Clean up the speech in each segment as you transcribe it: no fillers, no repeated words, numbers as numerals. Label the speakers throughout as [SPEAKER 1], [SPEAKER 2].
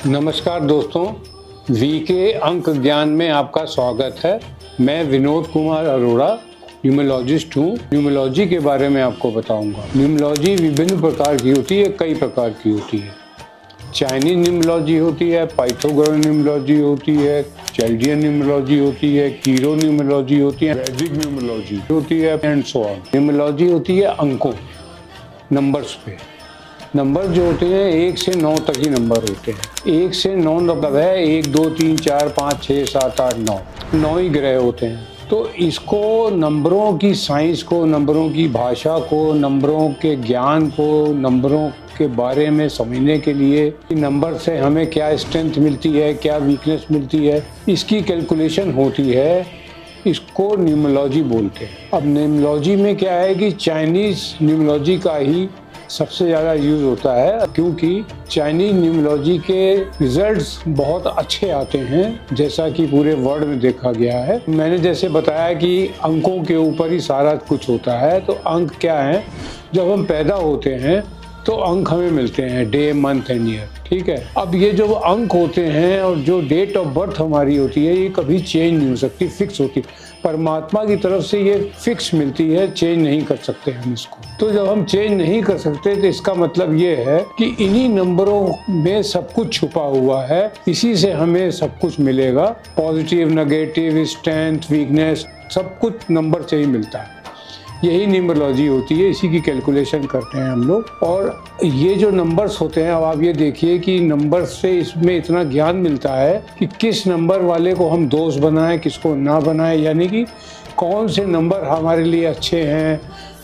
[SPEAKER 1] नमस्कार दोस्तों, वीके अंक ज्ञान में आपका स्वागत है। मैं विनोद कुमार अरोड़ा न्यूमरोलॉजिस्ट हूँ। न्यूमरोलॉजी के बारे में आपको बताऊंगा। न्यूमरोलॉजी विभिन्न प्रकार की होती है, कई प्रकार की होती है। चाइनीज न्यूमरोलॉजी होती है, पाइथागोरस न्यूमरोलॉजी होती है, चैल्डियन न्यूमरोलॉजी होती है, कीरो न्यूमरोलॉजी होती है, वैदिक न्यूमरोलॉजी होती है एंड सो ऑन। न्यूमरोलॉजी होती है अंकों, नंबर्स पे। नंबर जो होते हैं 1 से 9 तक ही नंबर होते हैं। 1 से 9 मतलब है 1 2 3 4 5 6 7 8 9 9 ही ग्रह होते हैं। तो इसको नंबरों की साइंस को, नंबरों की भाषा को, नंबरों के ज्ञान को, नंबरों के बारे में समझने के लिए नंबर से हमें क्या स्ट्रेंथ मिलती है, क्या वीकनेस मिलती है, इसकी कैलकुलेशन होती है। इसको न्यूमरोलॉजी बोलते हैं। अब न्यूमरोलॉजी में क्या है कि चाइनीज न्यूमरोलॉजी का ही सबसे ज़्यादा यूज़ होता है, क्योंकि चाइनीज न्यूमरोलॉजी के रिजल्ट्स बहुत अच्छे आते हैं, जैसा कि पूरे वर्ल्ड में देखा गया है। मैंने जैसे बताया कि अंकों के ऊपर ही सारा कुछ होता है। तो अंक क्या है? जब हम पैदा होते हैं तो अंक हमें मिलते हैं, डे मंथ एंड ईयर, ठीक है। अब ये जो अंक होते हैं और जो डेट ऑफ बर्थ हमारी होती है, ये कभी चेंज नहीं हो सकती, फिक्स होती है। परमात्मा की तरफ से ये फिक्स मिलती है, चेंज नहीं कर सकते हम इसको। तो जब हम चेंज नहीं कर सकते तो इसका मतलब ये है कि इन्हीं नंबरों में सब कुछ छुपा हुआ है, इसी से हमें सब कुछ मिलेगा। पॉजिटिव, नेगेटिव, स्ट्रेंथ, वीकनेस, सब कुछ नंबर से ही मिलता है। यही न्यूमरोलॉजी होती है, इसी की कैलकुलेशन करते हैं हम लोग। और ये जो नंबर्स होते हैं, अब आप ये देखिए कि नंबर से इसमें इतना ज्ञान मिलता है कि किस नंबर वाले को हम दोस्त बनाएं, किसको ना बनाएं, यानी कि कौन से नंबर हमारे लिए अच्छे हैं,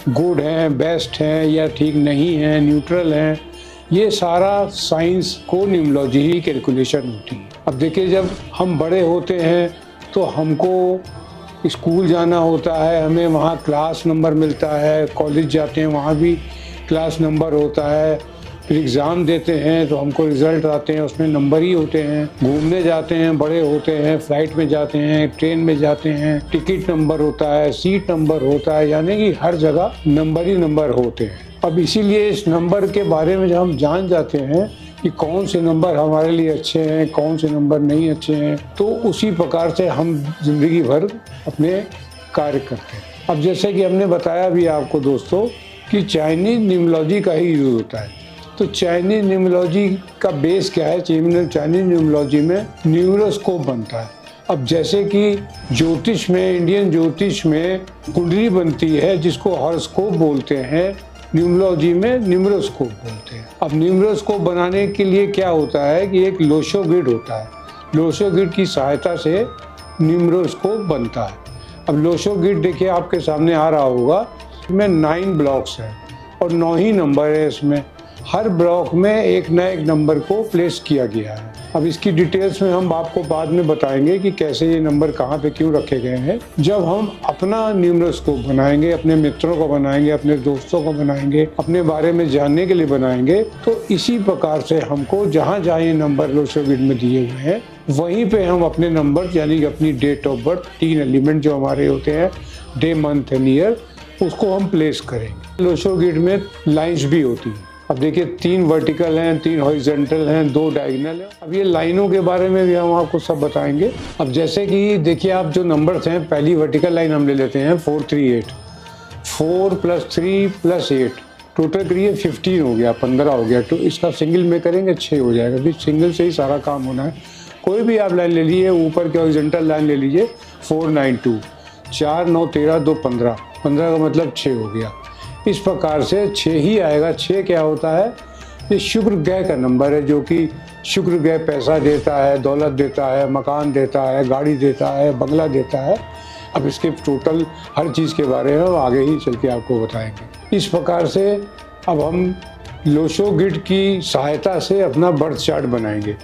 [SPEAKER 1] गुड हैं, बेस्ट हैं या ठीक नहीं हैं, न्यूट्रल हैं। ये सारा साइंस को न्यूमरोलॉजी ही कैलकुलेशन होती है। अब देखिए, जब हम बड़े होते हैं तो हमको स्कूल जाना होता है, हमें वहाँ क्लास नंबर मिलता है। कॉलेज जाते हैं, वहाँ भी क्लास नंबर होता है। फिर एग्ज़ाम देते हैं तो हमको रिज़ल्ट आते हैं, उसमें नंबर ही होते हैं। घूमने जाते हैं, बड़े होते हैं, फ्लाइट में जाते हैं, ट्रेन में जाते हैं, टिकट नंबर होता है, सीट नंबर होता है, यानी कि हर जगह नंबर ही नंबर होते हैं। अब इसीलिए इस नंबर के बारे में जब हम जान जाते हैं कि कौन से नंबर हमारे लिए अच्छे हैं, कौन से नंबर नहीं अच्छे हैं, तो उसी प्रकार से हम जिंदगी भर अपने कार्य करते हैं। अब जैसे कि हमने बताया भी आपको दोस्तों कि चाइनीज न्यूमरोलॉजी का ही यूज़ होता है। तो चाइनीज न्यूमरोलॉजी का बेस क्या है? चाइनीज न्यूमरोलॉजी में न्यूमरोस्कोप बनता है। अब जैसे कि ज्योतिष में, इंडियन ज्योतिष में कुंडली बनती है, जिसको हॉरोस्कोप बोलते हैं, न्यूमरोलॉजी में न्यूमरोस्कोप बोलते हैं। अब न्यूमरोस्कोप बनाने के लिए क्या होता है कि एक लोशो ग्रिड होता है। लोशो ग्रिड की सहायता से न्यूमरोस्कोप बनता है। अब लोशो ग्रिड देखिए आपके सामने आ रहा होगा, इसमें 9 ब्लॉक्स हैं और 9 ही नंबर है इसमें। हर ब्लॉक में एक न एक नंबर को प्लेस किया गया है। अब इसकी डिटेल्स में हम आपको बाद में बताएंगे कि कैसे ये नंबर कहाँ पे क्यों रखे गए हैं। जब हम अपना न्यूमरोस्कोप बनाएंगे, अपने मित्रों को बनाएंगे, अपने दोस्तों को बनाएंगे, अपने बारे में जानने के लिए बनाएंगे, तो इसी प्रकार से हमको जहाँ जहाँ ये नंबर लोशो ग्रिड में दिए हुए हैं, वहीं पे हम अपने नंबर यानी कि अपनी डेट ऑफ बर्थ, 3 एलिमेंट जो हमारे होते हैं, डे मंथ एंड ईयर, उसको हम प्लेस करेंगे। लोशो ग्रिड में लाइन्स भी होती हैं। अब देखिए 3 वर्टिकल हैं, 3 हॉरिजॉन्टल हैं, 2 डायगोनल हैं। अब ये लाइनों के बारे में भी हम आपको सब बताएंगे। अब जैसे कि देखिए आप जो नंबर्स हैं, पहली वर्टिकल लाइन हम ले लेते हैं 438। 4 + 3 + 8 टोटल करिए 15 हो गया, 15 हो गया। तो इसका सिंगल में करेंगे 6 हो जाएगा, क्योंकि सिंगल से ही सारा काम होना है। कोई भी आप लाइन ले लीजिए, ऊपर के हॉरिजॉन्टल लाइन ले लीजिए 492, 4 9 13 2 15, 15 का मतलब 6 हो गया। इस प्रकार से 6 ही आएगा। 6 क्या होता है? ये शुक्र ग्रह का नंबर है, जो कि शुक्र ग्रह पैसा देता है, दौलत देता है, मकान देता है, गाड़ी देता है, बंगला देता है। अब इसके टोटल हर चीज़ के बारे में हम आगे ही चल के आपको बताएंगे। इस प्रकार से अब हम लोशो ग्रिड की सहायता से अपना बर्थ चार्ट बनाएंगे।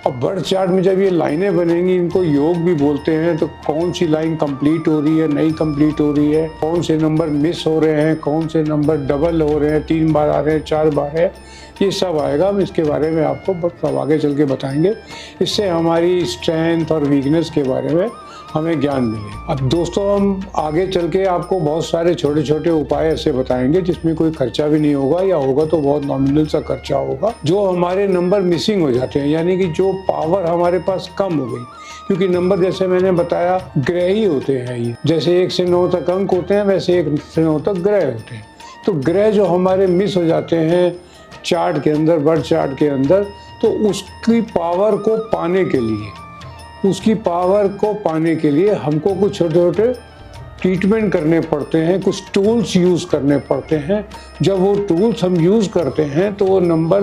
[SPEAKER 1] अब बर्थ चार्ट में जब ये लाइनें बनेंगी, इनको योग भी बोलते हैं। तो कौन सी लाइन कंप्लीट हो रही है, नहीं कंप्लीट हो रही है, कौन से नंबर मिस हो रहे हैं, कौन से नंबर डबल हो रहे हैं, 3 बार आ रहे हैं, 4 बार है, ये सब आएगा। हम इसके बारे में आपको सब आगे चल के बताएंगे। इससे हमारी स्ट्रेंथ और वीकनेस के बारे में हमें ज्ञान मिले। अब दोस्तों हम आगे चल के आपको बहुत सारे छोटे छोटे उपाय ऐसे बताएंगे जिसमें कोई खर्चा भी नहीं होगा, या होगा तो बहुत नॉमिनल सा खर्चा होगा, जो हमारे नंबर मिसिंग हो जाते हैं, यानी कि जो पावर हमारे पास कम हो गई। क्योंकि नंबर जैसे मैंने बताया ग्रह ही होते हैं, ये जैसे 1 से 9 तक अंक होते हैं वैसे 1 से 9 तक ग्रह होते हैं। तो ग्रह जो हमारे मिस हो जाते हैं चार्ट के अंदर, बर्थ चार्ट के अंदर, तो उसकी पावर को पाने के लिए हमको कुछ छोटे छोटे ट्रीटमेंट करने पड़ते हैं, कुछ टूल्स यूज़ करने पड़ते हैं। जब वो टूल्स हम यूज़ करते हैं तो वो नंबर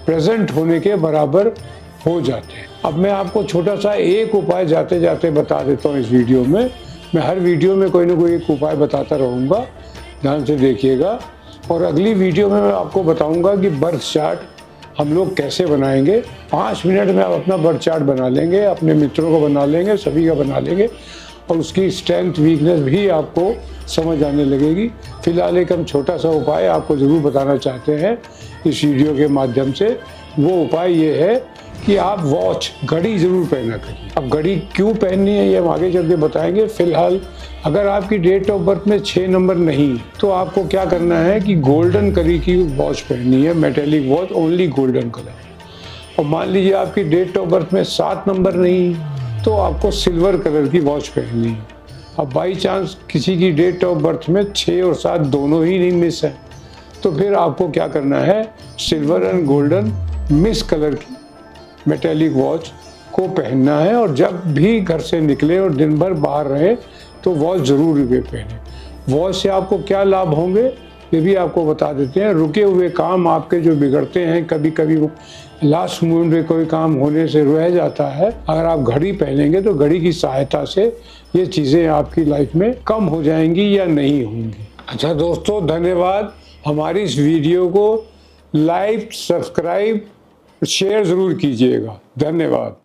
[SPEAKER 1] प्रेजेंट होने के बराबर हो जाते हैं। अब मैं आपको छोटा सा एक उपाय जाते जाते बता देता हूँ इस वीडियो में। मैं हर वीडियो में कोई ना कोई एक उपाय बताता रहूँगा, ध्यान से देखिएगा। और अगली वीडियो में मैं आपको बताऊँगा कि बर्थ चार्ट हम लोग कैसे बनाएंगे। 5 मिनट में आप अपना बर्थ चार्ट बना लेंगे, अपने मित्रों को बना लेंगे, सभी का बना लेंगे, और उसकी स्ट्रेंथ वीकनेस भी आपको समझ आने लगेगी। फिलहाल एक हम छोटा सा उपाय आपको ज़रूर बताना चाहते हैं इस वीडियो के माध्यम से। वो उपाय ये है कि आप घड़ी ज़रूर पहना करिए। अब घड़ी क्यों पहननी है ये हम आगे चल के बताएंगे। फिलहाल अगर आपकी डेट ऑफ बर्थ में 6 नंबर नहीं तो आपको क्या करना है कि गोल्डन कलर की वॉच पहननी है, metallic watch, only golden colour. और मान लीजिए आपकी डेट ऑफ बर्थ में 7 नंबर नहीं तो आपको सिल्वर कलर की वॉच पहननी है। अब बाई चांस किसी की डेट ऑफ बर्थ में 6 और 7 दोनों ही नहीं मिस है तो फिर आपको क्या करना है, silver and golden miss colour की मेटेलिक वॉच को पहनना है। और जब भी घर से निकले और दिन भर बाहर रहे तो वॉच ज़रूर पहने। वॉच से आपको क्या लाभ होंगे ये भी आपको बता देते हैं। रुके हुए काम आपके जो बिगड़ते हैं, कभी कभी लास्ट मोमेंट में कोई काम होने से रह जाता है, अगर आप घड़ी पहनेंगे तो घड़ी की सहायता से ये चीज़ें आपकी लाइफ में कम हो जाएंगी या नहीं होंगी। अच्छा दोस्तों, धन्यवाद। हमारी इस वीडियो को लाइक, सब्सक्राइब, शेयर ज़रूर कीजिएगा। धन्यवाद।